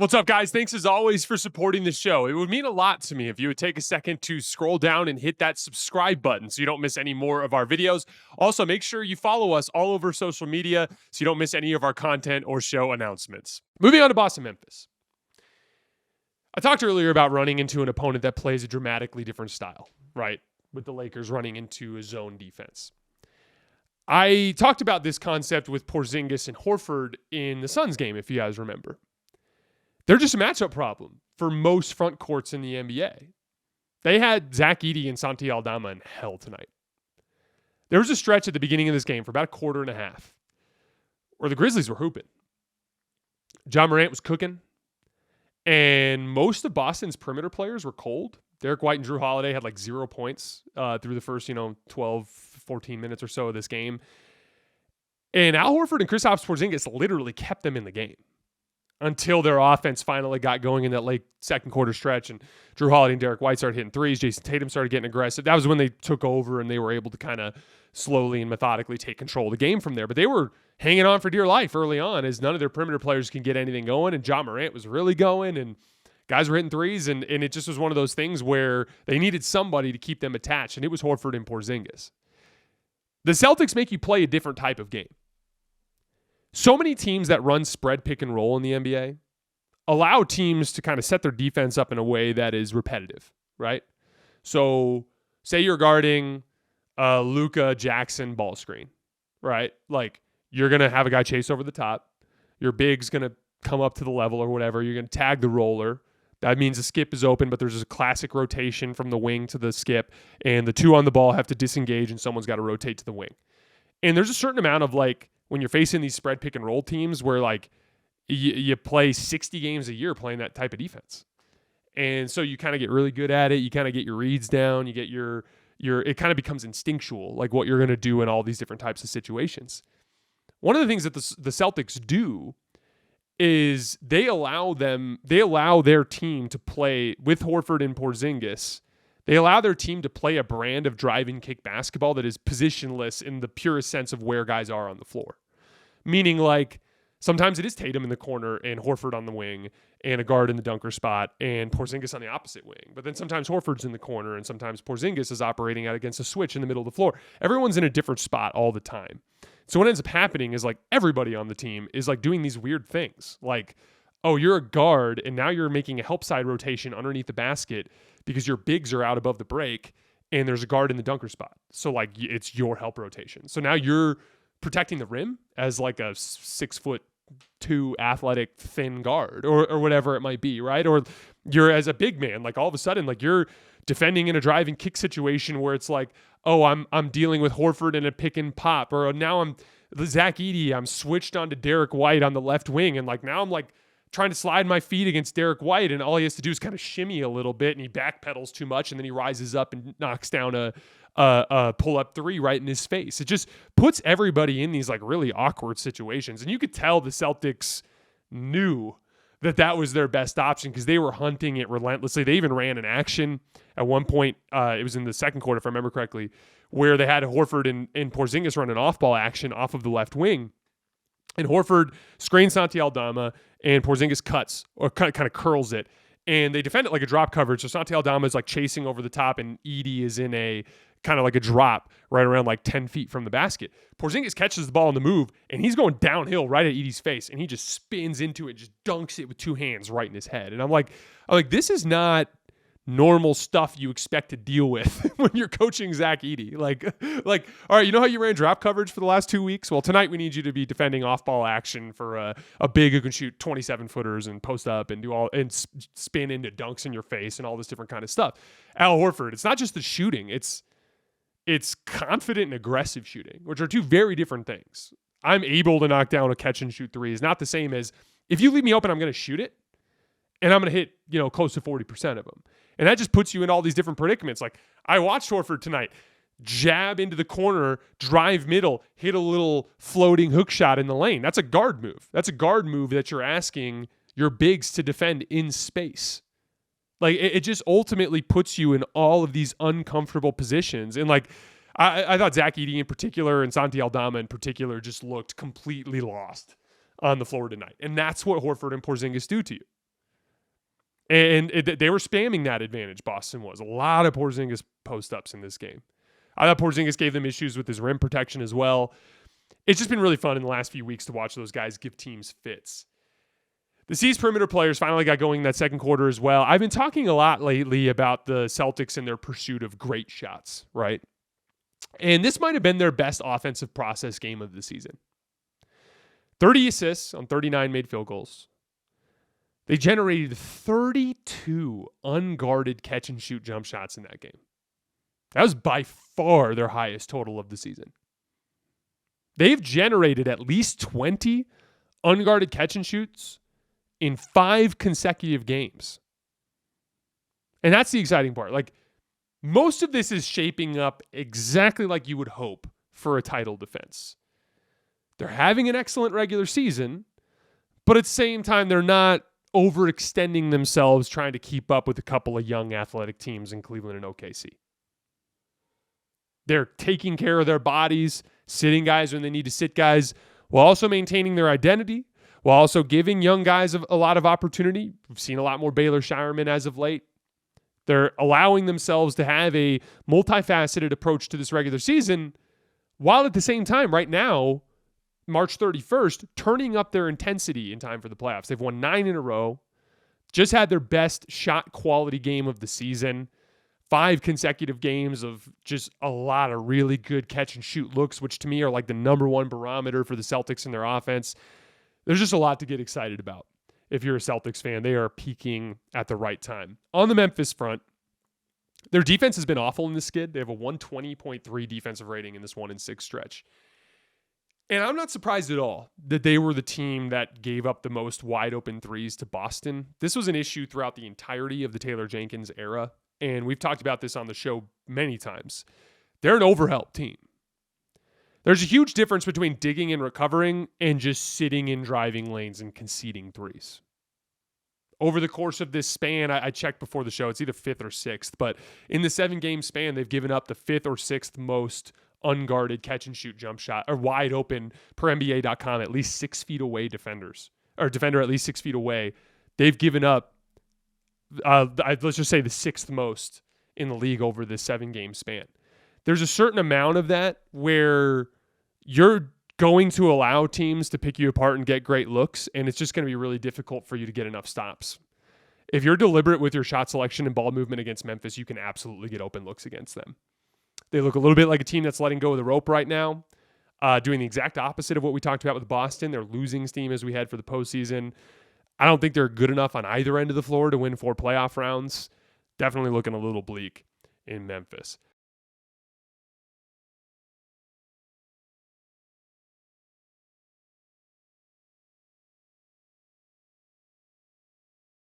What's up, guys? Thanks as always for supporting the show. It would mean a lot to me if you would take a second to scroll down and hit that subscribe button so you don't miss any more of our videos. Also, make sure you follow us all over social media so you don't miss any of our content or show announcements. Moving on to Boston, Memphis. I talked earlier about running into an opponent that plays a dramatically different style, right? With the Lakers running into a zone defense. I talked about this concept with Porzingis and Horford in the Suns game, if you guys remember. They're just a matchup problem for most front courts in the NBA. They had Zach Edey and Santi Aldama in hell tonight. There was a stretch at the beginning of this game for about a quarter and a half where the Grizzlies were hooping. Ja Morant was cooking, and most of Boston's perimeter players were cold. Derek White and Drew Holiday had like 0 points through the first, 12, 14 minutes or so of this game. And Al Horford and Kristaps Porzingis literally kept them in the game until their offense finally got going in that late second quarter stretch, and Drew Holiday and Derek White started hitting threes. Jayson Tatum started getting aggressive. That was when they took over and they were able to kind of slowly and methodically take control of the game from there. But they were hanging on for dear life early on as none of their perimeter players can get anything going, and Ja Morant was really going, and guys were hitting threes, and it just was one of those things where they needed somebody to keep them attached, and it was Horford and Porzingis. The Celtics make you play a different type of game. So many teams that run spread pick and roll in the NBA allow teams to kind of set their defense up in a way that is repetitive, right? So say you're guarding Luka Jackson ball screen, right? Like you're going to have a guy chase over the top. Your big's going to come up to the level or whatever. You're going to tag the roller. That means the skip is open, but there's a classic rotation from the wing to the skip, and the two on the ball have to disengage, and someone's got to rotate to the wing. And there's a certain amount of when you're facing these spread pick and roll teams where you play 60 games a year playing that type of defense. And so you kind of get really good at it. You kind of get your reads down. You get it kind of becomes instinctual, like what you're going to do in all these different types of situations. One of the things that the Celtics do is they allow their team to play with Horford and Porzingis. They allow their team to play a brand of drive and kick basketball that is positionless in the purest sense of where guys are on the floor. Meaning sometimes it is Tatum in the corner and Horford on the wing and a guard in the dunker spot and Porzingis on the opposite wing. But then sometimes Horford's in the corner and sometimes Porzingis is operating out against a switch in the middle of the floor. Everyone's in a different spot all the time. So what ends up happening is everybody on the team is doing these weird things. Oh, you're a guard and now you're making a help side rotation underneath the basket because your bigs are out above the break and there's a guard in the dunker spot. So it's your help rotation. So now you're protecting the rim as a 6'2" athletic thin guard or whatever it might be, right? Or you're as a big man, all of a sudden, you're defending in a drive and kick situation where it's oh, I'm dealing with Horford in a pick and pop, or now I'm Zach Edey, I'm switched onto Derek White on the left wing, and now I'm trying to slide my feet against Derek White, and all he has to do is kind of shimmy a little bit, and he backpedals too much, and then he rises up and knocks down a pull-up three right in his face. It just puts everybody in these really awkward situations, and you could tell the Celtics knew that was their best option because they were hunting it relentlessly. They even ran an action at one point. It was in the second quarter, if I remember correctly, where they had Horford and Porzingis run an off-ball action off of the left wing. And Horford screens Santi Aldama, and Porzingis cuts or kind of curls it. And they defend it like a drop coverage. So Santi Aldama is chasing over the top, and Edey is in a kind of a drop right around 10 feet from the basket. Porzingis catches the ball on the move, and he's going downhill right at Edey's face, and he just spins into it, just dunks it with two hands right in his head. And I'm like, this is not normal stuff you expect to deal with when you're coaching Zach Edey. All right, you know how you ran drop coverage for the last 2 weeks? Well, tonight we need you to be defending off-ball action for a big who can shoot 27-footers and post up and do all and spin into dunks in your face and all this different kind of stuff. Al Horford, it's not just the shooting; it's confident and aggressive shooting, which are two very different things. I'm able to knock down a catch and shoot three is not the same as if you leave me open, I'm going to shoot it, and I'm going to hit close to 40% of them. And that just puts you in all these different predicaments. I watched Horford tonight, jab into the corner, drive middle, hit a little floating hook shot in the lane. That's a guard move. That's a guard move that you're asking your bigs to defend in space. It just ultimately puts you in all of these uncomfortable positions. And I thought Zach Edey in particular and Santi Aldama in particular just looked completely lost on the floor tonight. And that's what Horford and Porzingis do to you. And they were spamming that advantage, Boston was. A lot of Porzingis post-ups in this game. I thought Porzingis gave them issues with his rim protection as well. It's just been really fun in the last few weeks to watch those guys give teams fits. The C's perimeter players finally got going in that second quarter as well. I've been talking a lot lately about the Celtics and their pursuit of great shots, right? And this might have been their best offensive process game of the season. 30 assists on 39 made field goals. They generated 32 unguarded catch-and-shoot jump shots in that game. That was by far their highest total of the season. They've generated at least 20 unguarded catch-and-shoots in 5 consecutive games. And that's the exciting part. Like, most of this is shaping up exactly like you would hope for a title defense. They're having an excellent regular season, but at the same time, they're not overextending themselves trying to keep up with a couple of young athletic teams in Cleveland and OKC. They're taking care of their bodies, sitting guys when they need to sit guys, while also maintaining their identity, while also giving young guys a lot of opportunity. We've seen a lot more Baylor Shireman as of late. They're allowing themselves to have a multifaceted approach to this regular season, while at the same time, right now, March 31st, turning up their intensity in time for the playoffs. They've won 9 in a row, just had their best shot quality game of the season, 5 consecutive games of just a lot of really good catch and shoot looks, which to me are like the number one barometer for the Celtics and their offense. There's just a lot to get excited about. If you're a Celtics fan, they are peaking at the right time. On the Memphis front, their defense has been awful in this skid. They have a 120.3 defensive rating in this 1-6 stretch. And I'm not surprised at all that they were the team that gave up the most wide open threes to Boston. This was an issue throughout the entirety of the Taylor Jenkins era. And we've talked about this on the show many times. They're an overhelp team. There's a huge difference between digging and recovering and just sitting in driving lanes and conceding threes. Over the course of this span, I checked before the show, it's either 5th or 6th, but in the 7-game span, they've given up the 5th or 6th most-unguarded catch-and-shoot jump shot, or wide open per NBA.com, at least 6 feet away defenders, or defender at least 6 feet away. They've given up, let's just say, the 6th most in the league over this 7-game span. There's a certain amount of that where you're going to allow teams to pick you apart and get great looks, and it's just going to be really difficult for you to get enough stops. If you're deliberate with your shot selection and ball movement against Memphis, you can absolutely get open looks against them. They look a little bit like a team that's letting go of the rope right now, doing the exact opposite of what we talked about with Boston. They're losing steam as we head for the postseason. I don't think they're good enough on either end of the floor to win 4 playoff rounds. Definitely looking a little bleak in Memphis.